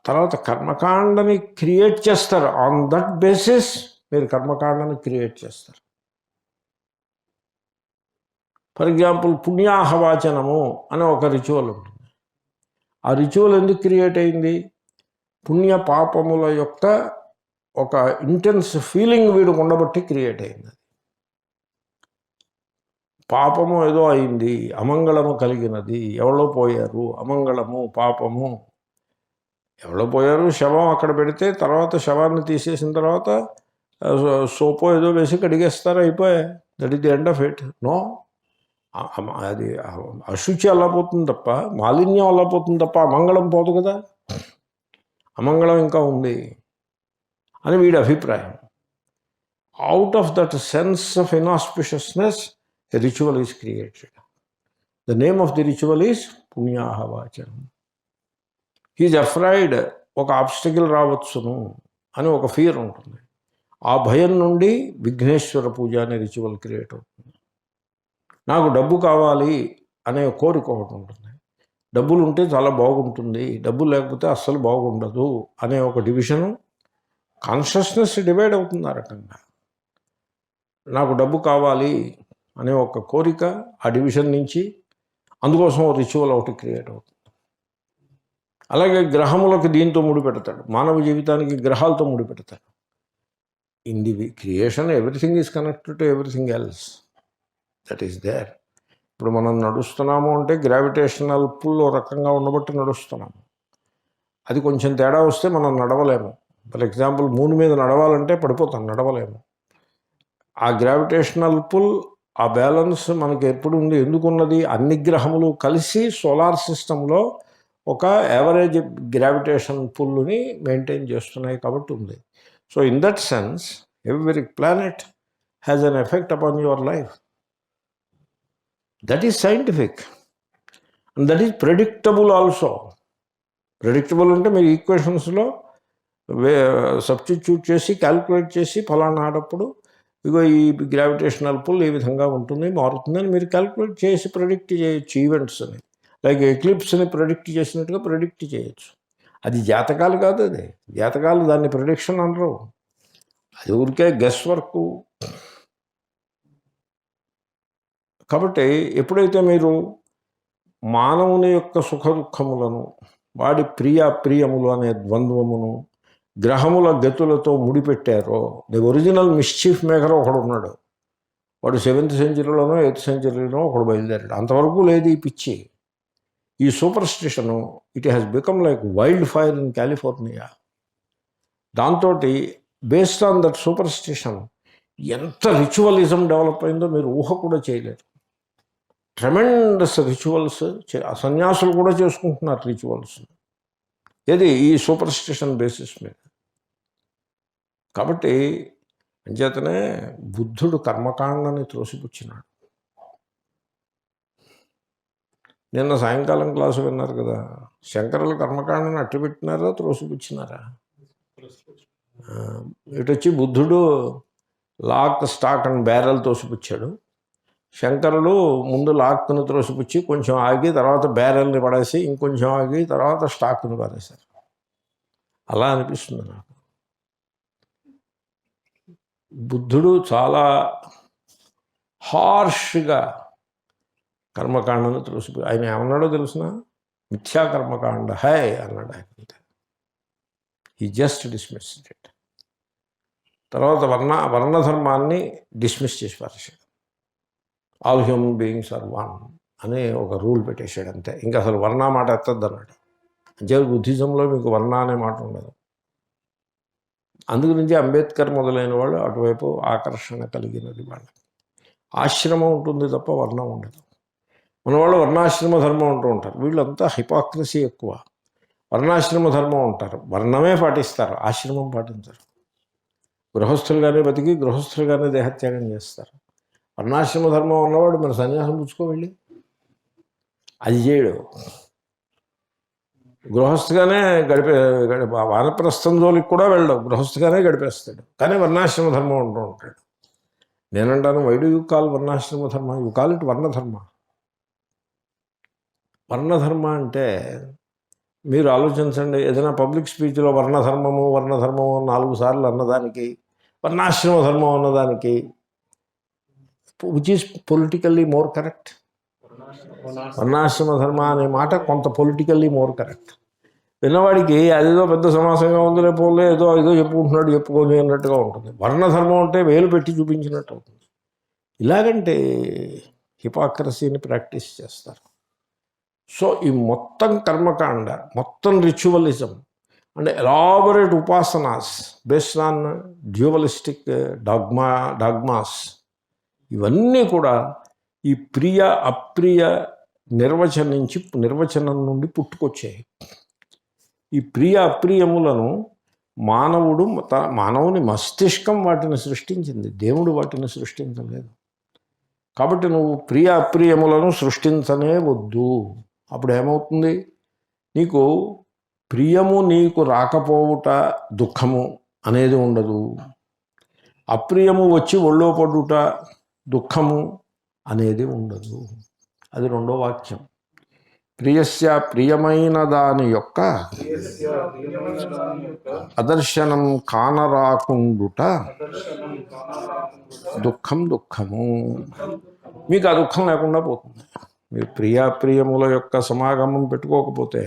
S1: తర్వాత కర్మకాండని క్రియేట్ చేస్తారు. ఆన్ దట్ బేసిస్ మీరు కర్మకాండని క్రియేట్ చేస్తారు. ఫర్ ఎగ్జాంపుల్ పుణ్యాహవాచనము అనే ఒక రిచువల్ ఉంటుంది. ఆ రిచువల్ ఎందుకు క్రియేట్ అయింది? పుణ్య పాపముల యొక్క ఒక ఇంటెన్స్ ఫీలింగ్ వీడు ఉండబట్టి క్రియేట్ అయింది. పాపము ఏదో అయింది, అమంగళము కలిగినది, ఎవరో పోయారు, అమంగళము పాపము, ఎవరో పోయారు, శవం అక్కడ పెడితే తర్వాత శవాన్ని తీసేసిన తర్వాత సోపో ఏదో వేసి కడిగేస్తారు, అయిపోయా. That is the end of it. No, అది అశుచి అలా పోతుంది తప్ప, మాలిన్యం అలా పోతుంది తప్ప అమంగళం పోదు కదా. అమంగళం ఇంకా ఉంది అని వీడి అభిప్రాయం. Out of that sense of inauspiciousness a ritual is created. The name of the ritual is పుణ్యాహవాచనం. He is afraid ఒక ఆబ్స్టికల్ రావచ్చును అని ఒక ఫియర్ ఉంటుంది. ఆ భయం నుండి విఘ్నేశ్వర పూజ అనే రిచువల్ క్రియేట్ అవుతుంది. నాకు డబ్బు కావాలి అనే కోరిక ఒకటి ఉంటుంది. డబ్బులు ఉంటే చాలా బాగుంటుంది, డబ్బులు లేకపోతే అస్సలు బాగుండదు అనే ఒక డివిజను కాన్షియస్నెస్ డివైడ్ అవుతుంది. ఆ రకంగా నాకు డబ్బు కావాలి అనే ఒక కోరిక ఆ డివిజన్ నుంచి, అందుకోసం రిచువల్ ఒకటి క్రియేట్ అవుతుంది. అలాగే గ్రహములకు దీంతో ముడిపెడతాడు, మానవ జీవితానికి గ్రహాలతో ముడిపెడతాడు. In the creation everything is connected to everything else that is there. ఇప్పుడు మనం నడుస్తున్నాము అంటే గ్రావిటేషనల్ పుల్ ఓ రకంగా ఉండబట్టి నడుస్తున్నాము. అది కొంచెం తేడా వస్తే మనం నడవలేము. ఫర్ ఎగ్జాంపుల్ మూన్ మీద నడవాలంటే పడిపోతాం, నడవలేము. ఆ గ్రావిటేషనల్ పుల్, ఆ బ్యాలెన్స్ మనకి ఎప్పుడు ఉంది, ఎందుకున్నది? అన్ని గ్రహములు కలిసి సోలార్ సిస్టంలో ఒక యావరేజ్ గ్రావిటేషన్ పుల్ని మెయింటైన్ చేస్తున్నాయి కాబట్టి ఉంది. So in that sense every planet has an effect upon your life. That is scientific and that is predictable also. Predictable అంటే మీరు ఈక్వేషన్స్లో సబ్స్టిట్యూట్ చేసి క్యాల్కులేట్ చేసి ఫలానా ఆడప్పుడు ఇగో ఈ గ్రావిటేషనల్ పుల్ ఈ విధంగా ఉంటుంది, మారుతుందని మీరు క్యాల్కులేట్ చేసి ప్రెడిక్ట్ చేయొచ్చు. ఈవెంట్స్ని లైక్ ఎక్లిప్స్ని ప్రెడిక్ట్ చేసినట్టుగా ప్రెడిక్ట్ చేయొచ్చు. అది జాతకాలు కాదు, అది జాతకాలు దాన్ని ప్రెడిక్షన్ అనరు, అది ఊరికే గెస్ వర్క్. కాబట్టి ఎప్పుడైతే మీరు మానవుని యొక్క సుఖ దుఃఖములను, వాడి ప్రియ ప్రియములు అనే ద్వంద్వమును గ్రహముల గతులతో ముడిపెట్టారో, ది ఒరిజినల్ మిస్చీఫ్ మేకర్ ఒకడు ఉన్నాడు. వాడు 7th సెంచరీలోనో 8th సెంచరీలోనో ఒకడు బయలుదేరాడు. అంతవరకు లేదు ఈ పిచ్చి, ఈ superstition. It has become like wild fire in California. దాంతో based on that superstition ఎంత రిచువలిజం డెవలప్ అయిందో మీరు ఊహ కూడా చేయలేరు. ట్రెమెండస్ రిచువల్స్ సన్యాసులు కూడా చేసుకుంటున్నారు రిచువల్స్. ఏది? ఈ సూపర్ స్టిషన్ బేసిస్ మీద. కాబట్టి అంచేతనే బుద్ధుడు కర్మకాండని త్రోసిపుచ్చినాడు. నిన్న సాయంకాలం క్లాసు విన్నారు కదా, శంకరులు కర్మకాండని అట్టుపెట్టినారా త్రోసిపుచ్చినారా? ఇటు వచ్చి బుద్ధుడు లాక్ స్టాక్ అండ్ బ్యారెల్ తోసిపుచ్చాడు. శంకరులు ముందు లాక్ను త్రోసిపుచ్చి కొంచెం ఆగి తర్వాత బ్యారెల్ని పడేసి ఇంకొంచెం ఆగి తర్వాత స్టాక్ని పడేశారు. అలా అనిపిస్తుంది నాకు. బుద్ధుడు చాలా హార్ష్గా కర్మకాండను త్రోసిపోయి, ఆయన ఏమన్నాడో తెలుసిన? మిథ్యా కర్మకాండ హై అన్నాడు ఆయన. ఈ జస్ట్ డిస్మిస్డ్ ఇట్. తర్వాత వర్ణధర్మాన్ని డిస్మిస్ చేసి పారేశాడు. All human beings are one అని ఒక రూల్ పెట్టేశాడు అంతే. ఇంకా అసలు వర్ణ మాట ఎత్తద్దు అన్నాడు. అంటే బుద్ధిజంలో మీకు వర్ణ అనే మాట ఉండదు. అందుగురించి అంబేద్కర్ మొదలైన వాళ్ళు అటువైపు ఆకర్షణ కలిగినది. వాళ్ళకి ఆశ్రమం ఉంటుంది తప్ప వర్ణం ఉండదు. మన వాళ్ళు వర్ణాశ్రమ ధర్మం అంటూ ఉంటారు. వీళ్ళంతా హిపోక్రసీ ఎక్కువ. వర్ణాశ్రమ ధర్మం ఉంటారు, వర్ణమే పాటిస్తారు, ఆశ్రమం పాటించరు. గృహస్థులుగానే బతికి గృహస్థులుగానే దేహత్యాగం చేస్తారు. వర్ణాశ్రమ ధర్మం ఉన్నవాడు మన సన్యాసం పుచ్చుకోవెళ్ళి అది చేయడు. గృహస్థుగానే వానప్రస్థం జోలికి కూడా వెళ్ళడు, గృహస్థుగానే గడిపేస్తాడు. కానీ వర్ణాశ్రమ ధర్మం ఉంటూ ఉంటాడు. నేనంటాను, why do you call varnashrama dharma? You call it varnadharma. వర్ణధర్మ అంటే మీరు ఆలోచించండి, ఏదైనా పబ్లిక్ స్పీచ్లో వర్ణధర్మము 4 సార్లు అన్నదానికి, వర్ణాశ్రమ ధర్మం అన్నదానికి which is politically more correct? వర్ణాశ్రమ ధర్మ అనే మాట కొంత పొలిటికల్లీ మోర్ కరెక్ట్. విన్నవాడికి అదేదో పెద్ద సమాసంగా ఉంది, రేపు ఏదో చెప్పుకుంటున్నాడు, చెప్పుకొని అన్నట్టుగా ఉంటుంది. వర్ణధర్మం అంటే వేలు పెట్టి చూపించినట్టు అవుతుంది. ఇలాగంటే హిపాక్రసీని ప్రాక్టీస్ చేస్తారు. సో ఈ మొత్తం కర్మకాండ, మొత్తం రిచువలిజం అండ్ ఎలాబొరేట్ ఉపాసనాస్ బేస్డ్ ఆన్ డ్యూవలిస్టిక్ డాగ్మాస్, ఇవన్నీ కూడా ఈ ప్రియ అప్రియ నిర్వచనం నుండి పుట్టుకొచ్చాయి. ఈ ప్రియ అప్రియములను మానవుని మస్తిష్కం వాటిని సృష్టించింది, దేవుడు వాటిని సృష్టించలేదు. కాబట్టి నువ్వు ప్రియ అప్రియములను సృష్టించనే వద్దు. అప్పుడు ఏమవుతుంది? నీకు ప్రియము నీకు రాకపోవుట దుఃఖము అనేది ఉండదు, అప్రియము వచ్చి ఒళ్ళో పడుట దుఃఖము అనేది ఉండదు. అది రెండో వాక్యం. ప్రియస్య ప్రియమైన దాని యొక్క అదర్శనం కానరాకుండుట దుఃఖము. మీకు ఆ దుఃఖం లేకుండా పోతుంది. మీరు ప్రియాప్రియముల యొక్క సమాగమం పెట్టుకోకపోతే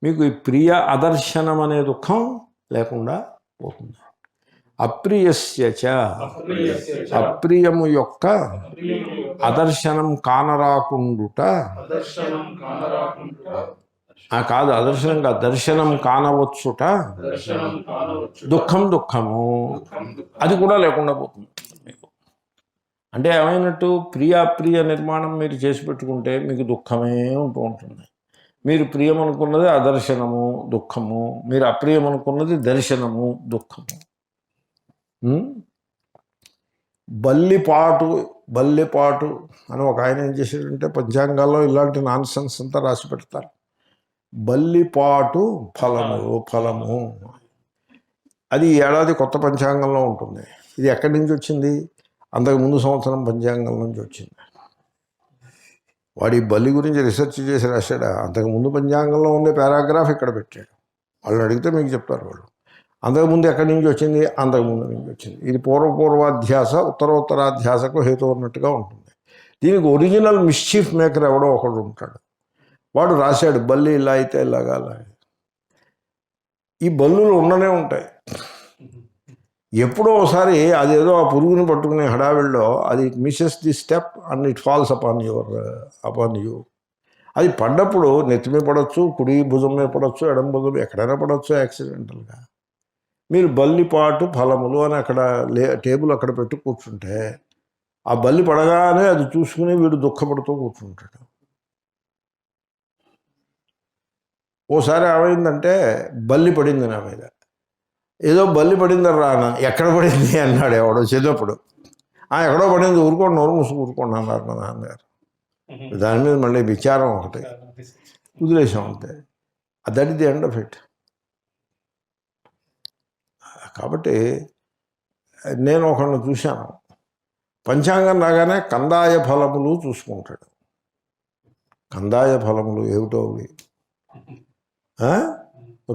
S1: మీకు ఈ ప్రియ అదర్శనం అనే దుఃఖం లేకుండా పోతుంది. అప్రియస్య చ అప్రియము యొక్క అదర్శనం కానరాకుండుట, కాదు అదర్శనం కాదు, దర్శనం కానవచ్చుట దుఃఖము, అది కూడా లేకుండా పోతుంది మీకు. అంటే ఏమైనట్టు? ప్రియాప్రియ నిర్మాణం మీరు చేసి పెట్టుకుంటే మీకు దుఃఖమే ఉంటూ ఉంటుంది. మీరు ప్రియం అనుకున్నది అదర్శనము దుఃఖము, మీరు అప్రియం అనుకున్నది దర్శనము దుఃఖము. బల్లిపాటు అని ఒక ఆయన ఏం చేశాడంటే, పంచాంగాల్లో ఇలాంటి నాన్ సెన్స్ అంతా రాసి పెడతారు. బల్లిపాటు ఫలము అది ఏడాది కొత్త పంచాంగంలో ఉంటుంది. ఇది ఎక్కడి నుంచి వచ్చింది? అంతకుముందు సంవత్సరం పంచాంగం నుంచి వచ్చింది. వాడి బల్లి గురించి రీసెర్చ్ చేసి రాశాడు. అంతకుముందు పంచాంగంలో ఉండే పారాగ్రాఫ్ ఇక్కడ పెట్టాడు. వాళ్ళని అడిగితే మీకు చెప్తారు వాళ్ళు. అంతకుముందు ఎక్కడి నుంచి వచ్చింది? అంతకుముందు నుంచి వచ్చింది. ఇది పూర్వపూర్వాధ్యాస ఉత్తరోత్తరాధ్యాసకు హేతు ఉన్నట్టుగా ఉంటుంది. దీనికి ఒరిజినల్ మిస్చీఫ్ మేకర్ ఎవడో ఒకడు ఉంటాడు. వాడు రాశాడు బల్లి ఇలా అయితే ఇలాగా. ఈ బల్లులు ఉండనే ఉంటాయి. ఎప్పుడో ఒకసారి అదేదో ఆ పురుగుని పట్టుకునే హడావిడిలో అది misses the step and it falls upon you. అది పడ్డప్పుడు నెత్తిమీ పడవచ్చు, కుడి భుజం మీద పడవచ్చు, ఎడం భుజం ఎక్కడైనా పడవచ్చు యాక్సిడెంటల్గా. మీరు బల్లిపాటు ఫలములు అని అక్కడ టేబుల్ అక్కడ పెట్టి కూర్చుంటే ఆ బల్లి పడగానే అది చూసుకుని వీడు దుఃఖపడుతూ కూర్చుంటాడు. ఓసారి ఏమైందంటే బల్లి పడింది నా మీద. ఏదో బల్లి పడిందని రానా, ఎక్కడ పడింది అన్నాడు ఎవడో చిన్నప్పుడు. ఎక్కడో పడింది, ఊరుకోండి, నోరు మూసుకు ఊరుకోండి అన్నారు మా నాన్నగారు. దాని మీద మళ్ళీ విచారం ఒకటి వదిలేసాం అంతే. That is the end of it. కాబట్టి నేను ఒకరిని చూశాను, పంచాంగం రాగానే కందాయ ఫలములు చూసుకుంటాడు. కందాయ ఫలములు ఏమిటో అవి?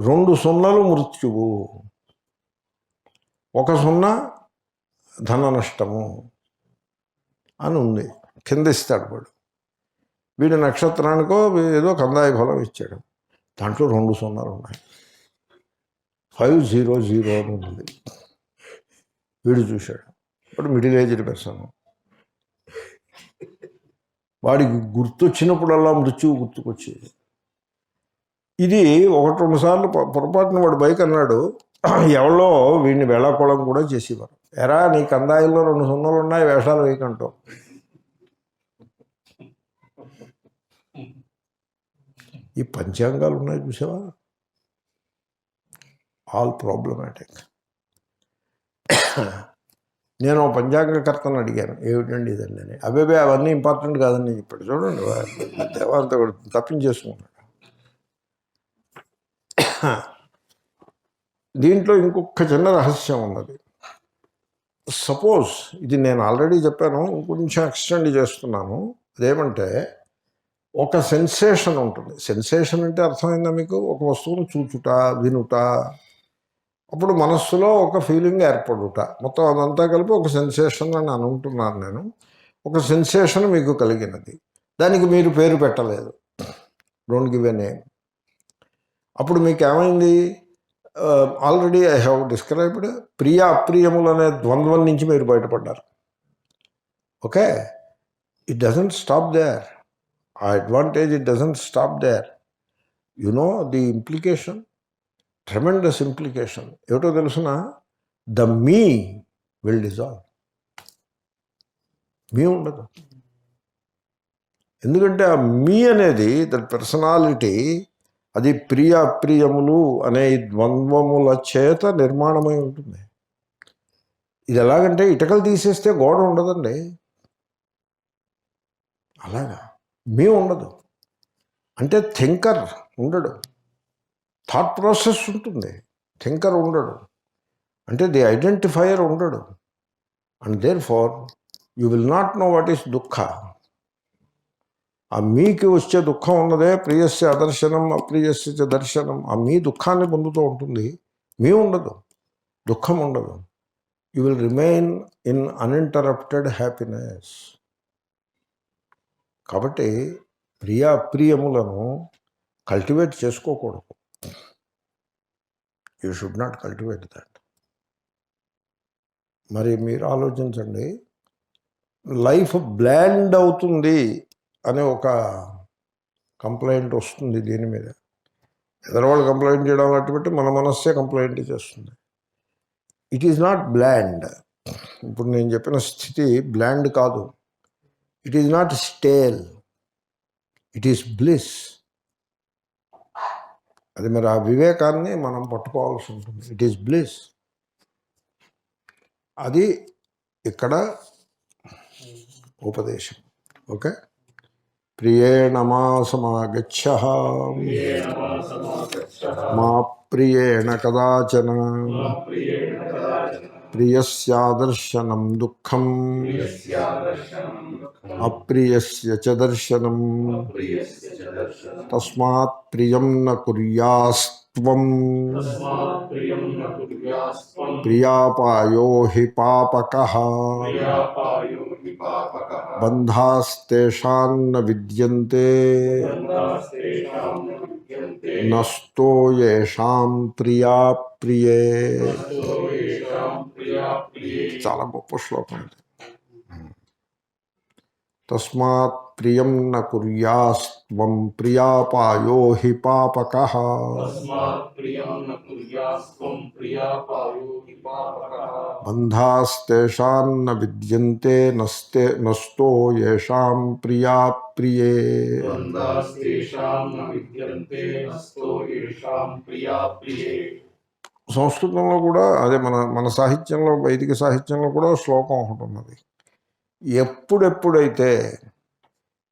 S1: 2 సున్నలు మృత్యువు, 1 సున్నా ధన నష్టము అని ఉంది. కింద ఇస్తాడు వాడు. వీడి నక్షత్రానికో ఏదో కందాయ ఫలం ఇచ్చాడు. దాంట్లో 2 సున్నాలు ఉన్నాయి. 500 అని ఉంది. వీడు చూశాడు. వాడు మిడిల్ ఏజ్డ్ పర్సన్. వాడికి గుర్తొచ్చినప్పుడల్లా మృత్యువు గుర్తుకొచ్చేది. ఇది 1-2 సార్లు పొరపాటున వాడు బైక్ అన్నాడు. ఎవరో వీడిని వేళాకోళం కూడా చేసేవారు. ఎరా నీ కందాయిల్లో 2 సున్నలు ఉన్నాయి, వేషాలు వేయకంటావు. ఈ పంచాంగాలు ఉన్నాయి చూసావా, ఆల్ ప్రాబ్లమాటిక్. నేను పంచాంగకర్తను అడిగాను, ఏమిటండి ఇదండి అని. అవన్నీ ఇంపార్టెంట్ కాదని చెప్పాడు. చూడండి, దేవంతా తప్పించేసుకున్నాడు. దీంట్లో ఇంకొక చిన్న రహస్యం ఉన్నది. సపోజ్ ఇది నేను ఆల్రెడీ చెప్పాను, ఇంకొంచెం ఎక్స్టెండ్ చేస్తున్నాను. అదేమంటే ఒక సెన్సేషన్ ఉంటుంది. సెన్సేషన్ అంటే అర్థమైందా మీకు? ఒక వస్తువును చూచుట, వినుట, అప్పుడు మనస్సులో ఒక ఫీలింగ్ ఏర్పడుట, మొత్తం అదంతా కలిపి ఒక సెన్సేషన్ అని అనుకుంటున్నాను నేను. ఒక సెన్సేషన్ మీకు కలిగినది, దానికి మీరు పేరు పెట్టలేదు, డోంట్ గివ్ ఎ నేమ్. అప్పుడు మీకు ఏమైంది? ఆల్రెడీ ఐ హ్యావ్ డిస్క్రైబ్డ్ ప్రియ అప్రియములు అనే ద్వంద్వం నుంచి మీరు బయటపడ్డారు. Okay, it doesn't stop there. ఆ advantage it doesn't stop there. You know the implication, tremendous implication ఏమిటో తెలుసిన? The me will dissolve. మీ ఉండదు. ఎందుకంటే ఆ మీ అనేది దట్ పర్సనాలిటీ, అది ప్రియ అప్రియములు అనే ద్వంద్వముల చేత నిర్మాణమై ఉంటుంది. ఇది ఎలాగంటే ఇటుకలు తీసేస్తే గోడ ఉండదండి, అలాగా మీ ఉండదు. అంటే థింకర్ ఉండడు, థాట్ ప్రాసెస్ ఉంటుంది, థింకర్ ఉండడు. అంటే ది ఐడెంటిఫైయర్ ఉండడు. And therefore you will not know what is దుఃఖ. ఆ మీకు వచ్చే దుఃఖం ఉన్నదే ప్రియస్య అదర్శనం అప్రియస్య చ దర్శనం. ఆ మీ దుఃఖాన్ని పొందుతూ ఉంటుంది, మీ ఉండదు, దుఃఖం ఉండదు. You will remain in uninterrupted happiness. కాబట్టి ప్రియ అప్రియములను కల్టివేట్ చేసుకోకూడదు. You should not cultivate that. మరి మీరు ఆలోచించండి, లైఫ్ బ్లాండ్ అవుతుంది అనే ఒక కంప్లైంట్ వస్తుంది దీని మీద. ఎదరవాళ్ళు కంప్లైంట్ చేయడం అట్టు పెట్టి మన మనస్సే కంప్లైంట్ చేస్తుంది. It is not bland. ఇప్పుడు నేను చెప్పిన స్థితి బ్లాండ్ కాదు. It is not stale, it is bliss. అది మరి ఆ వివేకాన్ని మనం పట్టుకోవాల్సి ఉంటుంది. It is bliss. అది ఇక్కడ ఉపదేశం. ఓకే, ప్రియేణ మా సమాగచ్చ మా ప్రియేణ కదాచన ప్రియస్యాదర్శనం దుఃఖం అప్రియస్య చ దర్శనం తస్మాత్ ప్రియం న కుర్యాస్త్వం ప్రియాపాయో హి పాపకః బంధాస్తేషాన్న విద్యంతే నష్టో యేషాం ప్రియా ప్రియే. చాలా గొప్ప శ్లోకం ఇది. తస్మాత్ ప్రియం న కుర్యాస్త్వం ప్రియాపాయో హి పాపకః బంధాస్తేషాన్న విద్యంతే నష్టో యేషాం ప్రియా ప్రియే. సంస్కృతంలో కూడా అదే మన సాహిత్యంలో, వైదిక సాహిత్యంలో కూడా శ్లోకం ఒకటి ఉన్నది. ఎప్పుడెప్పుడైతే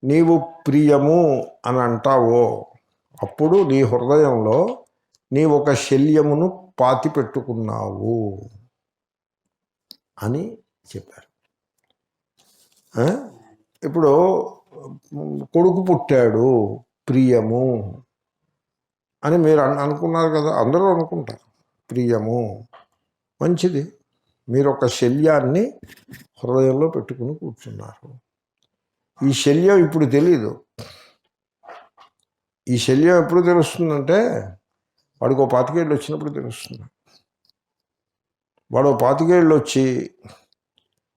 S1: నీవు ప్రియము అని అంటావో అప్పుడు నీ హృదయంలో నీ ఒక శల్యమును పాతి పెట్టుకున్నావు అని చెప్పారు. ఇప్పుడు కొడుకు పుట్టాడు ప్రియము అని మీరు అనుకున్నారు కదా, అందరూ అనుకుంటారు ప్రియము మంచిది. మీరు ఒక శల్యాన్ని హృదయంలో పెట్టుకుని కూర్చున్నారు. ఈ శల్యం ఇప్పుడు తెలీదు. ఈ శల్యం ఎప్పుడు తెలుస్తుందంటే వాడికి 25 ఏళ్ళు వచ్చినప్పుడు తెలుస్తుంది. వాడు 25 ఏళ్ళు వచ్చి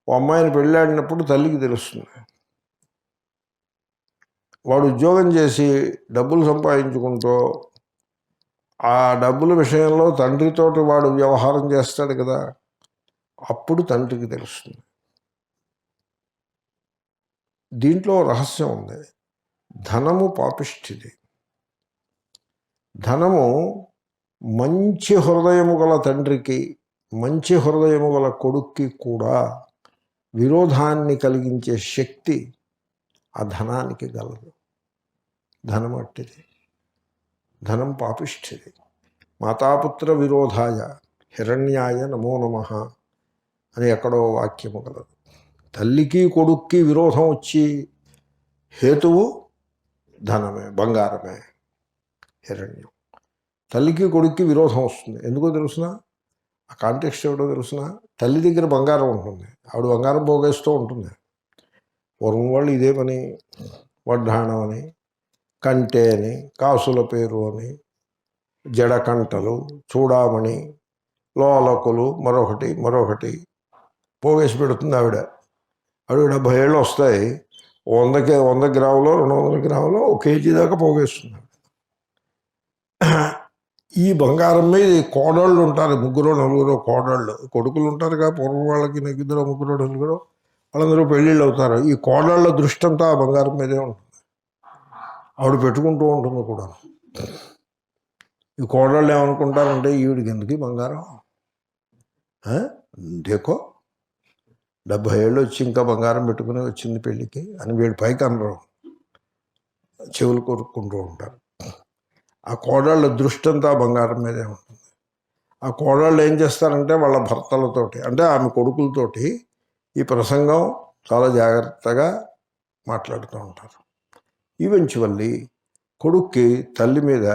S1: ఓ అమ్మాయిని పెళ్ళాడినప్పుడు తల్లికి తెలుస్తుంది. వాడు ఉద్యోగం చేసి డబ్బులు సంపాదించుకుంటూ ఆ డబ్బుల విషయంలో తండ్రితోటి వాడు వ్యవహారం చేస్తాడు కదా, అప్పుడు తండ్రికి తెలుస్తుంది. దీంట్లో రహస్యం ఉంది. ధనము పాపిష్టిది. ధనము మంచి హృదయము గల తండ్రికి, మంచి హృదయము గల కొడుక్కి కూడా విరోధాన్ని కలిగించే శక్తి ఆ ధనానికి గలదు. ధనం అట్టిది, ధనం పాపిష్టిది. మాతాపుత్ర విరోధాయ హిరణ్యాయ నమో నమః అని ఎక్కడో వాక్యము గలదు. తల్లికి కొడుక్కి విరోధం వచ్చి హేతువు ధనమే, బంగారమే, హిరణ్యం. తల్లికి కొడుక్కి విరోధం వస్తుంది. ఎందుకో తెలుసిన? ఆ కాంటెక్స్ట్ ఏమిటో తెలుసిన? తల్లి దగ్గర బంగారం ఉంటుంది, ఆవిడ బంగారం పోగేస్తూ ఉంటుంది. పూర్వం వాళ్ళు ఇదే పని, వడ్డాణం అని, కంటే అని, కాసుల పేరు అని, జడకంటలు, చూడామణి, లోలకులు, మరొకటి పోగేసి పెడుతుంది ఆవిడ. ఆవిడ 70 ఏళ్ళు వస్తాయి, 100 గ్రాములో 200 గ్రాములో 1 కేజీ దాకా పోగేస్తుంది. ఈ బంగారం మీద కోడళ్ళు ఉంటారు, 3-4 కోడళ్ళు, కొడుకులు ఉంటారుగా పూర్వం వాళ్ళకి, నాకు 2-3 వాళ్ళందరూ పెళ్ళిళ్ళు అవుతారు. ఈ కోడళ్ళ దృష్టి అంతా ఆ బంగారం మీదే ఉంటుంది. ఆవిడ పెట్టుకుంటూ ఉంటుంది కూడా. ఈ కోడళ్ళు ఏమనుకుంటారంటే, ఈవిడికి ఎందుకు బంగారం, దేకో 70 ఏళ్ళు వచ్చి ఇంకా బంగారం పెట్టుకుని వచ్చింది పెళ్ళికి అని వీడి పైకి అనరు, చెవులు కొరుక్కుంటూ ఉంటారు. ఆ కోడళ్ళ దృష్టి అంతా బంగారం మీదే ఉంటుంది. ఆ కోడళ్ళు ఏం చేస్తారంటే వాళ్ళ భర్తలతోటి, అంటే ఆమె కొడుకులతోటి ఈ ప్రసంగం చాలా జాగ్రత్తగా మాట్లాడుతూ ఉంటారు. ఈవెంచువల్లీ కొడుక్కి తల్లి మీద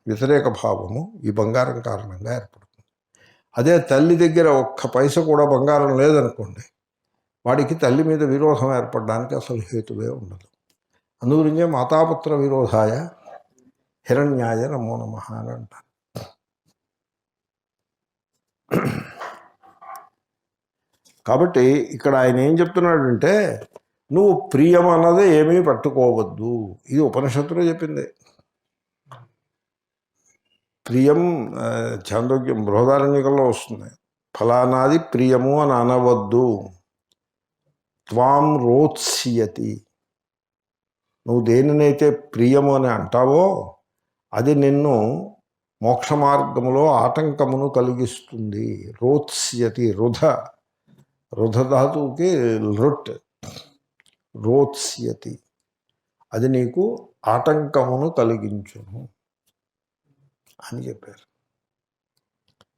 S1: వ్యతిరేక భావము ఈ బంగారం కారణంగా ఏర్పడుతుంది. అదే తల్లి దగ్గర ఒక్క పైస కూడా బంగారం లేదనుకోండి, వాడికి తల్లి మీద విరోధం ఏర్పడడానికి అసలు హేతువే ఉండదు. అందుగురించే మాతాపుత్ర విరోధాయ హిరణ్యాయ నమో నమః అని అంటారు. కాబట్టి ఇక్కడ ఆయన ఏం చెప్తున్నాడంటే, నువ్వు ప్రియం అన్నది ఏమీ పట్టుకోవద్దు. ఇది ఉపనిషత్తులో చెప్పింది. ప్రియం చాందోగ్యం బృహదారణ్యకంలో వస్తుంది. ఫలానాది ప్రియము అని అనవద్దు. త్వాం రోత్స్యతి, నువ్వు దేనినైతే ప్రియము అని అంటావో అది నిన్ను మోక్ష మార్గములో ఆటంకమును కలిగిస్తుంది. రోత్స్యతి, రుధ ధాతువుకి లృట్, రోత్స్యతి, అది నీకు ఆటంకమును కలిగించును అని చెప్పారు.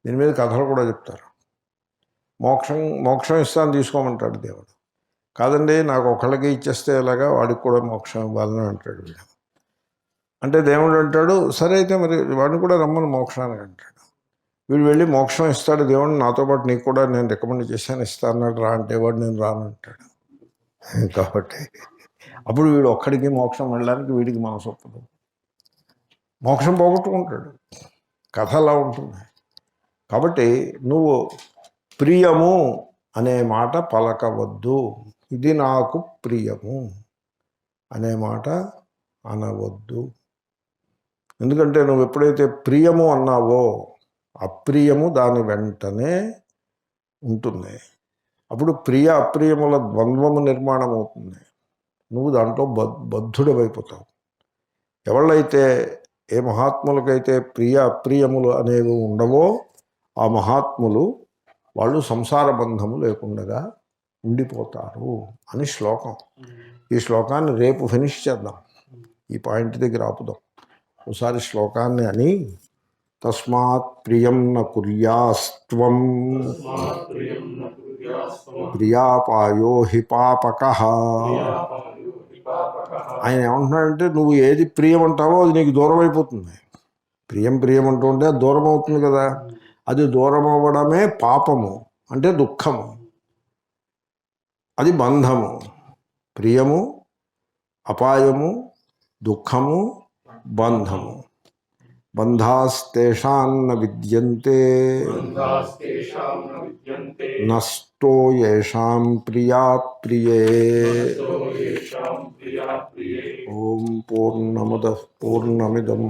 S1: దీని మీద కథలు కూడా చెప్తారు. మోక్షం ఇస్తాను తీసుకోమంటాడు దేవుడు. కాదండి, నాకు ఒకళ్ళకి ఇచ్చేస్తే ఎలాగా, వాడికి కూడా మోక్షం ఇవ్వాలని అంటాడు వీడు. అంటే దేవుడు అంటాడు, సరే అయితే మరి వాడిని కూడా రమ్మని మోక్షానికి అంటాడు. వీడు వెళ్ళి మోక్షం ఇస్తాడు దేవుడు, నాతో పాటు నీకు కూడా నేను రికమెండ్ చేశాను, ఇస్తాను రా అంటే వాడు నేను రానంటాడు. కాబట్టి అప్పుడు వీడు ఒక్కడికి మోక్షం వెళ్ళడానికి వీడికి మనసు ఒప్పదు, మోక్షం పోగొట్టుకుంటాడు. కథ అలా ఉంటుంది. కాబట్టి నువ్వు ప్రియము అనే మాట పలకవద్దు. ఇది నాకు ప్రియము అనే మాట అనవద్దు. ఎందుకంటే నువ్వు ఎప్పుడైతే ప్రియము అన్నావో అప్రియము దాని వెంటనే ఉంటుంది. అప్పుడు ప్రియ అప్రియముల ద్వంద్వము నిర్మాణం అవుతుంది. నువ్వు దాంట్లో బద్ధుడవైపోతావు. ఎవళ్ళైతే ఏ మహాత్ములకైతే ప్రియ అప్రియములు అనేవి ఉండవో ఆ మహాత్ములు వాళ్ళు సంసార బంధము లేకుండా ఉండిపోతారు అని శ్లోకం. ఈ శ్లోకాన్ని రేపు ఫినిష్ చేద్దాం, ఈ పాయింట్ దగ్గర ఆపుదాం. ఒకసారి శ్లోకాన్ని అని, తస్మాత్ ప్రియం న కుర్యాస్త్వం ప్రియాపాయో హి పాపకః. ఆయన ఏమంటున్నాడంటే, నువ్వు ఏది ప్రియం అంటావో అది నీకు దూరం అయిపోతుంది. ప్రియం అంటూ ఉంటే అది దూరం అవుతుంది కదా. అది దూరం అవ్వడమే పాపము, అంటే దుఃఖము, అది బంధము. ప్రియము, అపాయము, దుఃఖము, బంధము. బంధాస్తేషాన్న విద్యంతే నష్టో యేషాం ప్రియా ప్రియే. ఓం పూర్ణముదః పూర్ణమిదం